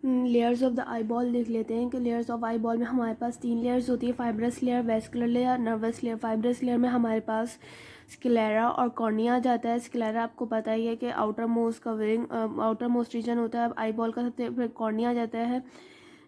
Layers of the eye ball देख लेते हैं कि लेयर्स ऑफ आई बॉल में हमारे पास 3 लेयर्स होती है, fibrous layer, vascular layer, nervous layer. Fibrous layer में हमारे पास स्क्लेरा और कॉर्निया आ जाता है। स्क्लेरा आपको पता ही है कि outermost covering outermost region होता है आई बॉल का, सबसे फिर कॉर्निया आ जाता है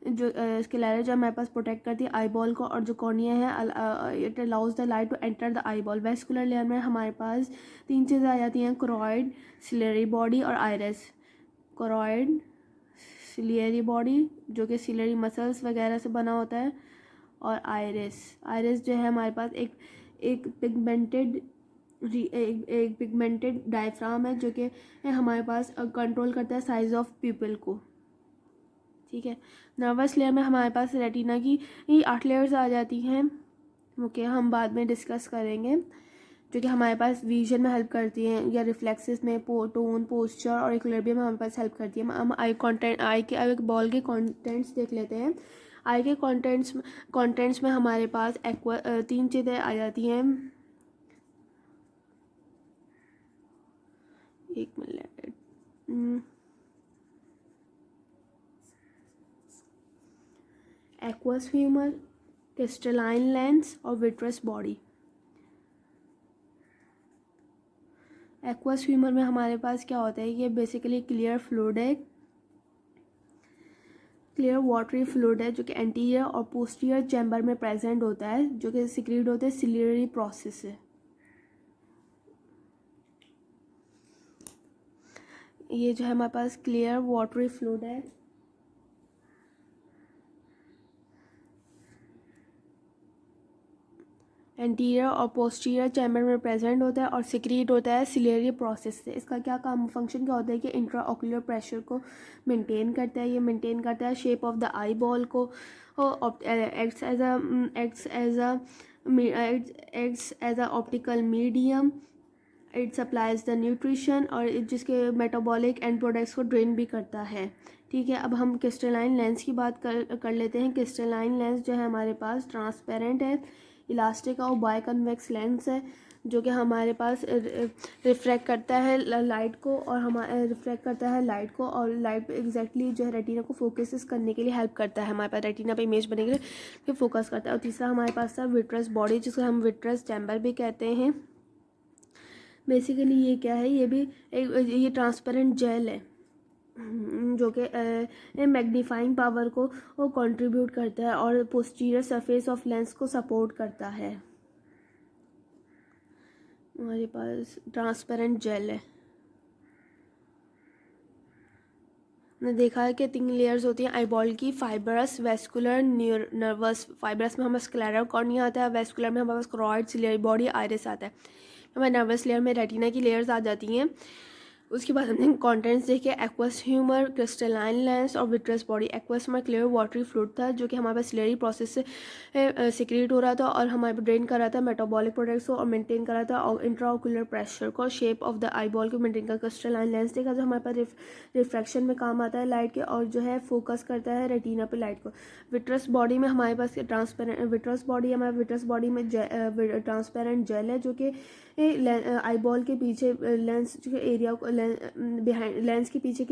जो स्क्लेरा जो हमारे पास प्रोटेक्ट करती है आई बॉल को, और जो कॉर्निया है it allows the light to enter the eyeball. Vascular layer में हमारे पास 3 चीज़ें आ जाती हैं, क्रोइड, सिलेरी बॉडी और आयरस। क्रोइड, सिलियरी बॉडी जो कि सिलियरी मसल्स वगैरह से बना होता है, और आयरिस। आयरिस जो है हमारे पास एक पिगमेंटेड डायफ्राम है जो कि हमारे पास कंट्रोल करता है साइज ऑफ प्यूपिल को। ठीक है। नर्वस लेयर में हमारे पास रेटिना की 8 लेयर्स आ जाती हैं, ओके, हम बाद में डिस्कस करेंगे, जो कि हमारे पास विजन में हेल्प करती हैं, या रिफ्लेक्सेस में टोन, पोस्चर और इक्विलिब्रियम में हमारे पास हेल्प करती है। हम आई के बॉल के कंटेंट्स देख लेते हैं। आई के कंटेंट्स में हमारे पास 3 चीज़ें आ जाती हैं। एक minute. Aqueous humour, crystalline lens और विट्रस बॉडी। एक्वस ह्यूमर में हमारे पास क्या होता है, ये बेसिकली क्लियर फ्लूइड है, क्लियर वाटरी फ्लूइड है जो कि एंटीरियर और पोस्टीरियर चैम्बर में प्रेजेंट होता है, जो कि सिक्रीट होते हैं सिलियरी प्रोसेस से। ये जो है हमारे पास क्लियर वाटरी फ्लूइड है, एंटीरियर और पोस्टीरियर चैम्बर में प्रेजेंट होता है और सिक्रीट होता है सिलियरी प्रोसेस से। इसका क्या काम फंक्शन क्या होता है कि इंट्राओक्यूलर प्रेशर को मेंटेन करता है, ये मेंटेन करता है shape of the eyeball को, acts as a optical medium, it supplies the nutrition, और जिसके मेटाबॉलिक एंड प्रोडक्ट्स को ड्रेन भी करता है। ठीक है। अब हम क्रिस्टलाइन लेंस की बात कर लेते हैं। क्रिस्टलाइन लेंस जो है हमारे पास ट्रांसपेरेंट है, इलास्टिक और बाय कन्वेक्स लेंस है, जो कि हमारे पास रिफ्रैक्ट करता है लाइट को, और हमारे रिफ्रैक्ट करता है लाइट को, और लाइट एग्जैक्टली जो है रेटिना को फोकस करने के लिए हेल्प करता है, हमारे पास रेटिना पे इमेज बनने के लिए फोकस करता है। और तीसरा हमारे पास था विट्रस बॉडी, जिसको हम विट्रस चैम्बर भी कहते हैं। बेसिकली ये क्या है, ये भी ये ट्रांसपेरेंट जेल है जो कि मैग्नीफाइंग पावर को कंट्रीब्यूट करता है और पोस्टीरियर सरफेस ऑफ लेंस को सपोर्ट करता है। हमारे पास ट्रांसपेरेंट जेल है। हमने देखा है कि 3 लेयर्स होती हैं आईबॉल की, फाइब्रस, वेस्कुलर, नर्वस। फाइब्रस में हमारे स्क्लेरा कॉर्निया आता है, वेस्कुलर में हमारे पास क्रोइड, सिलियरी बॉडी, आइरिस आता है। हमारे नर्वस लेयर में रेटिना की लेयर्स आ जाती हैं। उसके बाद हमने कंटेंट्स देखे, एक्वस ह्यूमर, क्रिस्टलाइन लेंस और विट्रस बॉडी। एक्वस में क्लियर वाटरी फ्लूइड था जो कि हमारे पास सिलेरी प्रोसेस से सिक्रीट हो रहा था और हमारे पास ड्रेन कर रहा था मेटाबॉलिक प्रोडक्ट्स को और मेंटेन कर रहा था और इंट्राओकुलर प्रेशर को, shape of the eyeball को मेंटेन कर। क्रिस्टलाइन लेंस देखा जो हमारे पास रिफ्रैक्शन में काम आता है लाइट के, और जो है फोकस करता है रेटिना पे लाइट को। विट्रस बॉडी में हमारे पास ट्रांसपेरेंट विट्रस बॉडी, हमारे विट्रस बॉडी में ट्रांसपेरेंट जेल है जो कि आई बॉल के पीछे लेंस जो एरिया को बिहाइंड लेंस के पीछे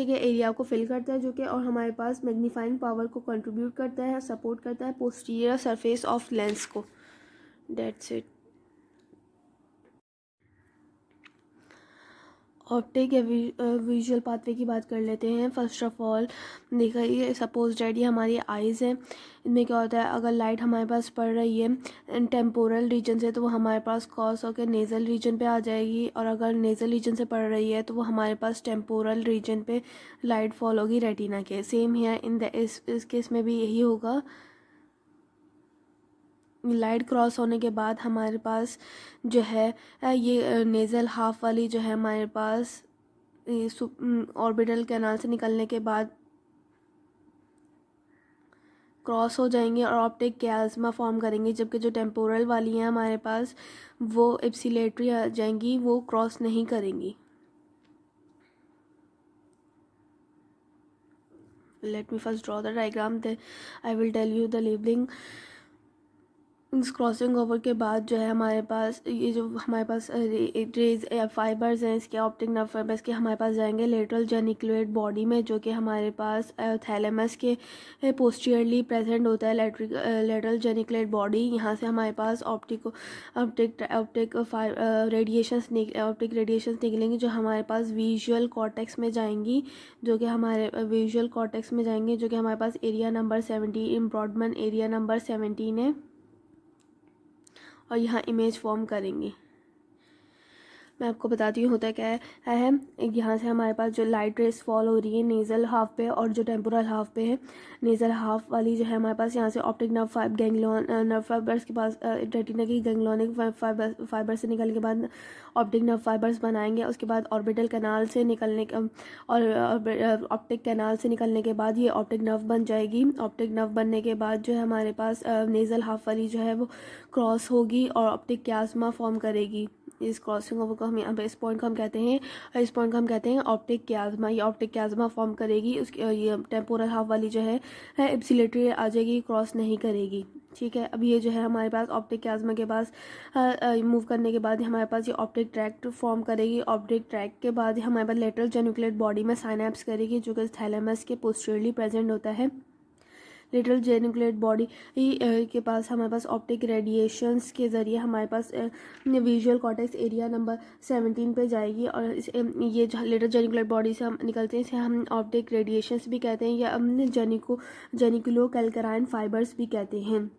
के एरिया को फिल करता है, जो कि और हमारे पास मैग्नीफाइंग पावर को कंट्रीब्यूट करता है, सपोर्ट करता है पोस्टीरियर सरफेस ऑफ लेंस को। That's it. ऑप्टिक या विजुअल पाथवे की बात कर लेते हैं। फर्स्ट ऑफ ऑल देखा, ये सपोज डैट ये हमारी आइज़ है, इनमें क्या होता है अगर लाइट हमारे पास पड़ रही है टेम्पोरल रीजन से तो वो हमारे पास क्रॉस होकर नेज़ल रीजन पे आ जाएगी, और अगर नेज़ल रीजन से पड़ रही है तो वो हमारे पास टेम्पोरल रीजन पे लाइट फॉल होगी रेटिना के। सेम हियर इन द इस केस में भी यही होगा। लाइट क्रॉस होने के बाद हमारे पास जो है ये नेज़ल हाफ वाली जो है हमारे पास ऑर्बिटल कैनाल से निकलने के बाद क्रॉस हो जाएंगे और ऑप्टिक क्याज्मा फॉर्म करेंगे, जबकि जो टेम्पोरल वाली हैं हमारे पास वो एप्सिलेटरी आ जाएंगी, वो क्रॉस नहीं करेंगी। Let me first draw the diagram, then I will tell you the labeling. इस क्रॉसिंग ओवर के बाद जो है हमारे पास ये जो हमारे पास रेज फाइबर्स हैं इसके ऑप्टिक नर्व फाइबर्स के हमारे पास जाएंगे लेटरल जेनिकुलेट बॉडी में, जो कि हमारे पास थैलेमस के पोस्टीरियरली प्रेजेंट होता है। लेटरल जेनिकुलेट बॉडी, यहाँ से हमारे पास ऑप्टिक रेडिएशंस निकलेंगी जो हमारे पास विजुअल कॉर्टेक्स में जाएंगी, जो कि हमारे पास area number 17 Brodmann area number 17 है, और यहाँ इमेज फॉर्म करेंगी। मैं आपको बताती हूँ होता क्या है। यहाँ से हमारे पास जो लाइट रेस फॉल हो रही है नेज़ल हाफ पे और जो टेम्पोरल हाफ पे है। नेज़ल हाफ वाली जो है हमारे पास यहाँ से ऑप्टिक नर्व फाइबर्स के पास रेटिना की गैंग्लियोनिक फाइबर से निकलने के बाद ऑप्टिक नर्व फाइबर्स बनाएंगे। उसके बाद ऑर्बिटल कैनाल से निकलने और ऑप्टिक कैनाल से निकलने के बाद ये ऑप्टिक नर्व बन जाएगी। ऑप्टिक नर्व बनने के बाद जो है हमारे पास नेज़ल हाफ वाली जो है वो क्रॉस होगी और ऑप्टिक क्यास्मा फॉर्म करेगी। इस क्रॉसिंग ओवर को हम यहाँ पे इस पॉइंट को हम कहते हैं ऑप्टिक क्याज्मा। ये ऑप्टिक क्याज्मा फॉर्म करेगी। उसकी ये टेम्पोरल हाफ वाली जो है एब्सिलेटरी आ जाएगी, क्रॉस नहीं करेगी। ठीक है, अब ये जो है हमारे पास ऑप्टिक क्याज्मा के पास मूव करने के बाद हमारे पास ये ऑप्टिक ट्रैक्ट फॉर्म करेगी। ऑप्टिक ट्रैक्ट के बाद हमारे पास लेटरल जेनिकुलेट बॉडी में साइनैप्स करेगी, जो कि थैलेमस के पोस्टीरियरली प्रेजेंट होता है। लेटरल जेनिकुलेट बॉडी के पास हमारे पास ऑप्टिक रेडिएशंस के ज़रिए हमारे पास विजुअल कॉर्टेक्स एरिया नंबर 17 पे जाएगी, और ये लेटरल जेनिकुलेट बॉडी से हम निकलते हैं, इसे हम ऑप्टिक रेडिएशंस भी कहते हैं, या हम जेनिकुलो कैल्कराइन फाइबर्स भी कहते हैं,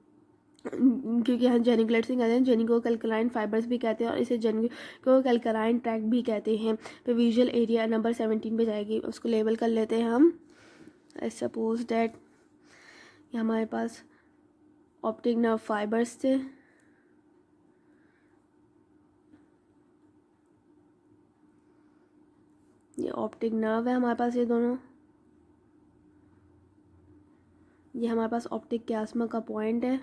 क्योंकि हम जेनिकुलेट से कहते हैं जेनिको कैल्कराइन फाइबर्स भी कहते हैं, और इसे जेनिको कैल्कराइन ट्रैक भी कहते हैं। तो विजुअल एरिया नंबर 17 पे जाएगी, उसको लेबल कर लेते हैं हम। आई सपोज दैट हमारे पास ऑप्टिक नर्व फाइबर्स थे, ये ऑप्टिक नर्व है हमारे पास, ये दोनों, ये हमारे पास ऑप्टिक क्यास्मा का पॉइंट है।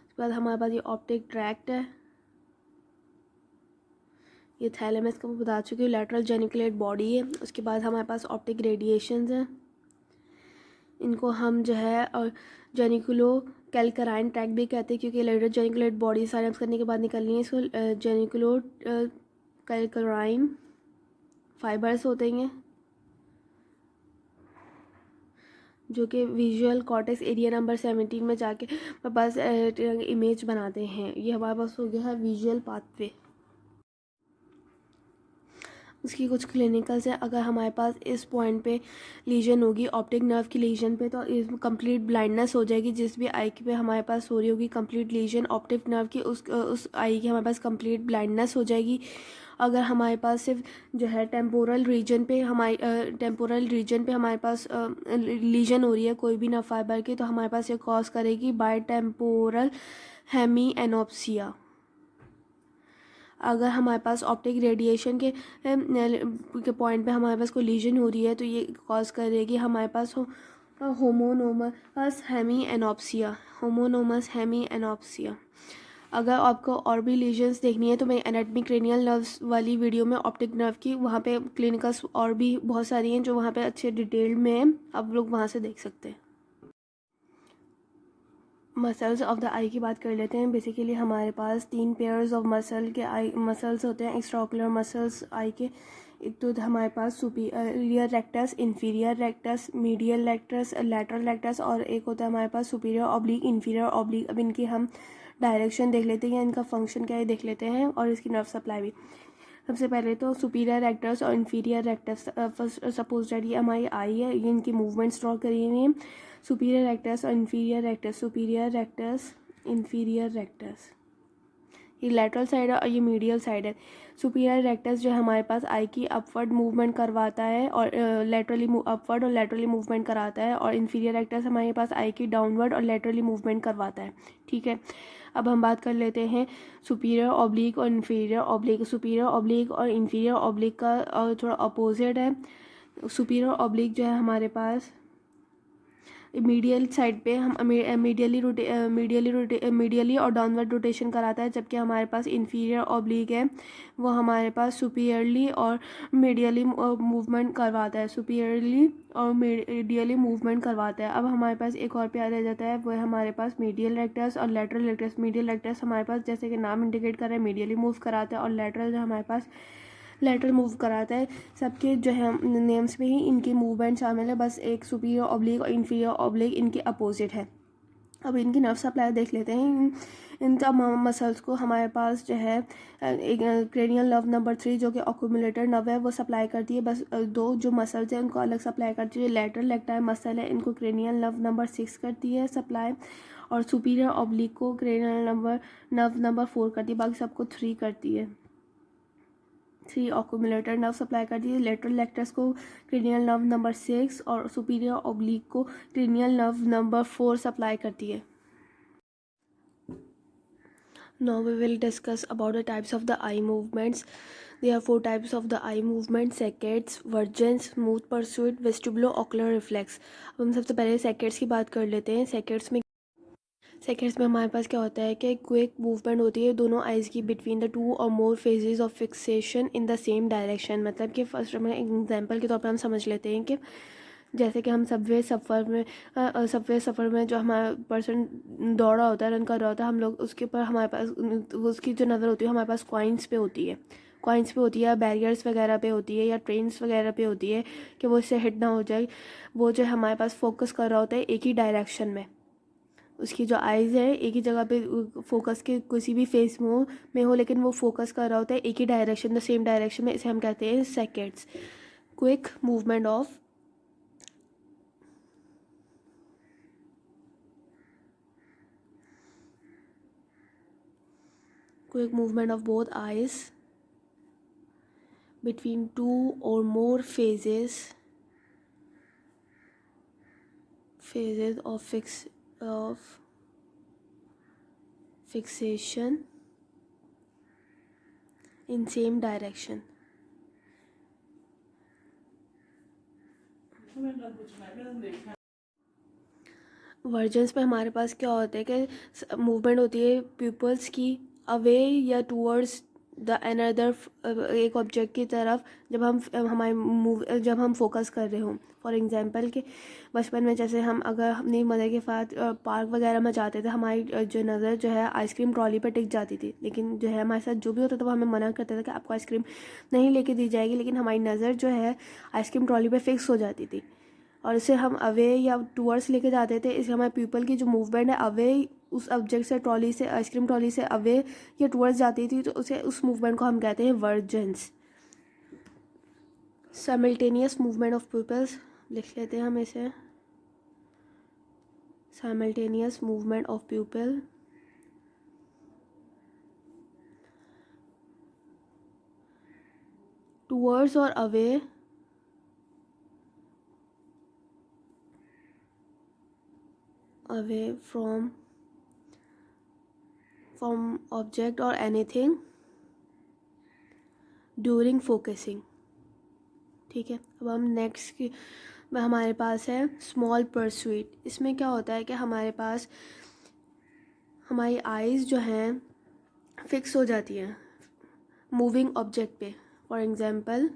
उसके बाद हमारे पास ये ऑप्टिक ट्रैक्ट है, ये थैलेमस का मैं बता चुकी हूँ, लेटरल जेनिकुलेट बॉडी है। उसके बाद हमारे पास ऑप्टिक रेडिएशंस हैं, इनको हम जो है और जेनिकुलो कैल्कराइन ट्रैक भी कहते हैं, क्योंकि लेटरल जेनिकुलेट बॉडी साइनअप्स करने के बाद निकलनी है, इसको जेनिकुलो कैल्कराइन फाइबर्स होते हैं, जो कि विजुअल कॉर्टेक्स एरिया नंबर 17 में जाके हमारे पास इमेज बनाते हैं। ये हमारे पास हो गया है विजुअल पाथवे। उसकी कुछ क्लिनिकल्स है। अगर हमारे पास इस पॉइंट पे लीजन होगी ऑप्टिक नर्व की लीजन पे, तो इस कंप्लीट ब्लाइंडनेस हो जाएगी। जिस भी आई पे हमारे पास हो रही होगी कंप्लीट लीजन ऑप्टिक नर्व की, उस आई की हमारे पास कंप्लीट ब्लाइंडनेस हो जाएगी। अगर हमारे पास सिर्फ जो है टेम्पोरल रीजन पे हमारे पास लीजन हो रही है कोई भी नर्व फाइबर की, तो हमारे पास ये कॉज करेगी बाय टेम्पोरल हेमी एनोप्सिया। अगर हमारे पास ऑप्टिक रेडिएशन के पॉइंट पे हमारे पास कोई लीजन हो रही है, तो ये कॉज करेगी हमारे पास होमोनोमस हेमी एनोप्सिया। अगर आपको और भी लीजन्स देखनी है तो मैं एनाटॉमी क्रेनियल नर्व्स वाली वीडियो में ऑप्टिक नर्व की, वहाँ पे क्लिनिकल्स और भी बहुत सारी हैं जो वहाँ पे अच्छे डिटेल में हैं, आप लोग वहाँ से देख सकते हैं। मसल्स ऑफ द आई की बात कर लेते हैं। बेसिकली हमारे पास 3 पेयर्स ऑफ मसल्स होते हैं, एक्स्ट्राओकुलर मसल्स आई के। एक तो हमारे पास superior rectus, inferior rectus, medial rectus, lateral rectus, और एक होता है हमारे पास सुपीरियर ऑब्लिक, इंफीरियर ऑब्लिक। अब इनकी हम डायरेक्शन देख लेते हैं, इनका फंक्शन क्या है देख लेते हैं, और इसकी नर्व सप्लाई भी। सबसे पहले तो सुपीरियर रेक्टस और इंफीरियर रेक्टस, सपोज दैट ये हमारी आई है, ये इनकी मूवमेंट्स ड्रॉ करी हुई हैं। सुपीरियर रेक्टस और inferior rectus, superior rectus, inferior rectus, ये लेटरल साइड है और ये मीडियल साइड है। सुपीरियर रेक्टस जो है हमारे पास आई की अपवर्ड मूवमेंट करवाता है, और लेटरली अपवर्ड और लेटरली मूवमेंट कराता है, और इंफीरियर रेक्टस हमारे पास आई की डाउनवर्ड और लेटरली मूवमेंट करवाता है। ठीक है, अब हम बात कर लेते हैं सुपीरियर ऑब्लिक और इंफीरियर ऑब्लिक। सुपीरियर ऑब्लिक और इंफीरियर ऑब्लिक का थोड़ा अपोजिट है। सुपीरियर ऑब्लिक जो है हमारे पास मीडियल साइड पे हम मीडियली और डाउनवर्ड रोटेशन कराता है, जबकि हमारे पास इंफीरियर ऑब्लिक है वो हमारे पास सुपीरियरली और मीडियली मूवमेंट करवाता है, सुपीरियरली और मीडियली मूवमेंट करवाता है। अब हमारे पास एक और प्यार रह जाता है, वो है हमारे पास मीडियल रेक्टस और लेटरल रेक्टस। मीडियल रेक्टस हमारे पास जैसे कि नाम इंडिकेट कर रहा है मीडियली मूव कराता है, और लेटरल जो हमारे पास लेटरल मूव कराता है। सबके जो है नेम्स में ही इनकी मूवमेंट शामिल है, बस एक सुपीरियर ऑब्लिक और इंफीरियर ऑब्लिक इनके अपोजिट है। अब इनकी नर्व सप्लाई देख लेते हैं। इन तमाम मसल्स को हमारे पास जो है एक क्रेनियल नर्व नंबर 3 जो कि ऑक्यूमुलेटर नर्व है वो सप्लाई करती है। बस दो जो मसल्स हैं उनको अलग सप्लाई करती है। लेटरल लेक्टाइल मसल है, इनको क्रेनियल नर्व नंबर 6 करती है सप्लाई, और सुपीरियर ऑब्लिक को क्रेनियल नर्व नंबर 4 करती है, बाकी सबको 3 करती है। 3 ऑक्यूमुलेटर नर्व सप्लाई करती है। लेटरल लेक्टस को क्रेनियल नर्व नंबर 6 और सुपीरियर ऑब्लिक को क्रेनियल नर्व नंबर 4 सप्लाई करती है। Now we will discuss about the types of the eye movements. There are 4 types of the eye movements: saccades, vergence, smooth pursuit, vestibulo-ocular reflex. अब हम सबसे पहले saccades की बात कर लेते हैं। सेकेंड्स में हमारे पास क्या होता है कि क्विक मूवमेंट होती है दोनों आइज़ की बिटवीन द 2 और more phases of fixation in the same direction. मतलब कि फर्स्ट में एग्जांपल के तौर पर हम समझ लेते हैं कि जैसे कि हम सबवे सफ़र में जो हमारा पर्सन दौड़ा होता है, रन कर रहा होता है, हम लोग उसके ऊपर हमारे पास उसकी जो नज़र होती है हमारे पास कॉइन्स पे होती है, या बैरियर्स वगैरह पे होती है, या ट्रेन्स वगैरह पे होती है कि वो इससे हिट ना हो जाए। वो जो हमारे पास फोकस कर रहा होता है एक ही डायरेक्शन में, उसकी जो आइज़ है एक ही जगह पे फोकस के किसी भी फेस में हो लेकिन वो फोकस कर रहा होता है एक ही डायरेक्शन, द सेम डायरेक्शन में। इसे हम कहते हैं seconds. Quick movement of both eyes between 2 or more phases of fixation in same direction. वर्जेंस में हमारे पास क्या होता है कि मूवमेंट होती है प्यूपल्स की अवे या टूवर्ड्स द अनदर एक ऑब्जेक्ट की तरफ, जब हम फोकस कर रहे हों। फॉर एग्जांपल कि बचपन में जैसे हम अगर अपनी मदर के साथ पार्क वगैरह में जाते थे, हमारी जो नज़र जो है आइसक्रीम ट्रॉली पर टिक जाती थी, लेकिन जो है हमारे साथ जो भी होता था वो हमें मना करता था कि आपको आइसक्रीम नहीं लेके दी जाएगी, लेकिन हमारी नज़र जो है आइसक्रीम ट्रॉली पर फिक्स हो जाती थी और इसे हम अवे या टूवर्ड्स लेके जाते थे। इसे हमारे पीपल की जो मूवमेंट है अवे उस ऑब्जेक्ट से ट्रॉली से आइसक्रीम ट्रॉली से अवे या टूवर्ड्स जाती थी, तो उस मूवमेंट को हम कहते हैं वर्जेंस। साइमल्टेनियस मूवमेंट ऑफ पीपल्स लिख लेते हैं हम इसे। Simultaneous movement of people towards और away from object or anything during focusing। ठीक है, अब हम नेक्स्ट की हमारे पास है स्मॉल परस्यूट। इसमें क्या होता है कि हमारे पास हमारी आइज़ जो हैं फिक्स हो जाती हैं मूविंग ऑब्जेक्ट पे। फॉर एग्जांपल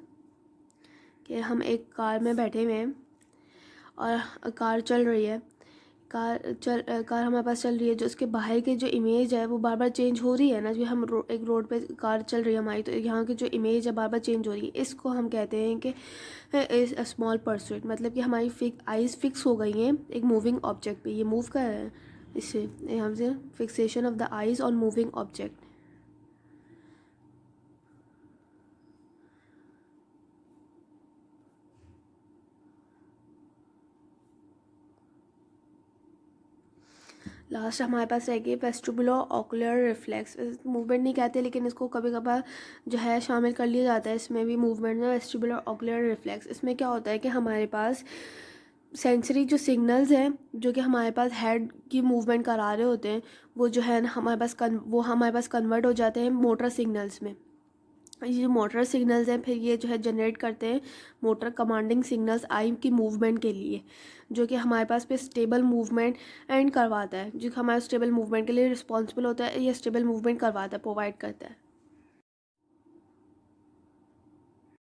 कि हम एक कार में बैठे हुए हैं और कार चल रही है, कार हमारे पास चल रही है, जो उसके बाहर की जो इमेज है वो बार बार चेंज हो रही है ना। जो हम एक रोड पे कार चल रही है हमारी, तो यहाँ की जो इमेज है बार बार चेंज हो रही है, इसको हम कहते हैं कि इज अ स्मॉल परस्यूट। मतलब कि हमारी आइज़ फिक्स हो गई हैं एक मूविंग ऑब्जेक्ट पे, ये मूव कर रहे हैं, इससे यहाँ से fixation of the eyes on moving object. Last हमारे पास रहेगी वेस्टिबुलो-ओकुलर रिफ्लेक्स। मूवमेंट नहीं कहते लेकिन इसको कभी कभार जो है शामिल कर लिया जाता है इसमें भी मूवमेंट में। वेस्टिबुलो-ओकुलर रिफ्लेक्स इसमें क्या होता है कि हमारे पास सेंसरी जो सिग्नल्स हैं जो कि हमारे पास हेड की मूवमेंट करा रहे होते हैं, वो जो है हमारे पास कन्वर्ट हो जाते हैं मोटर सिग्नल्स में। ये जो मोटर सिग्नल्स हैं फिर ये जो है जनरेट करते हैं मोटर कमांडिंग सिग्नल्स आई की मूवमेंट के लिए, जो कि हमारे पास पे स्टेबल मूवमेंट एंड करवाता है, जो कि हमारे स्टेबल मूवमेंट के लिए रिस्पॉन्सिबल होता है, ये स्टेबल मूवमेंट करवाता है, प्रोवाइड करता है।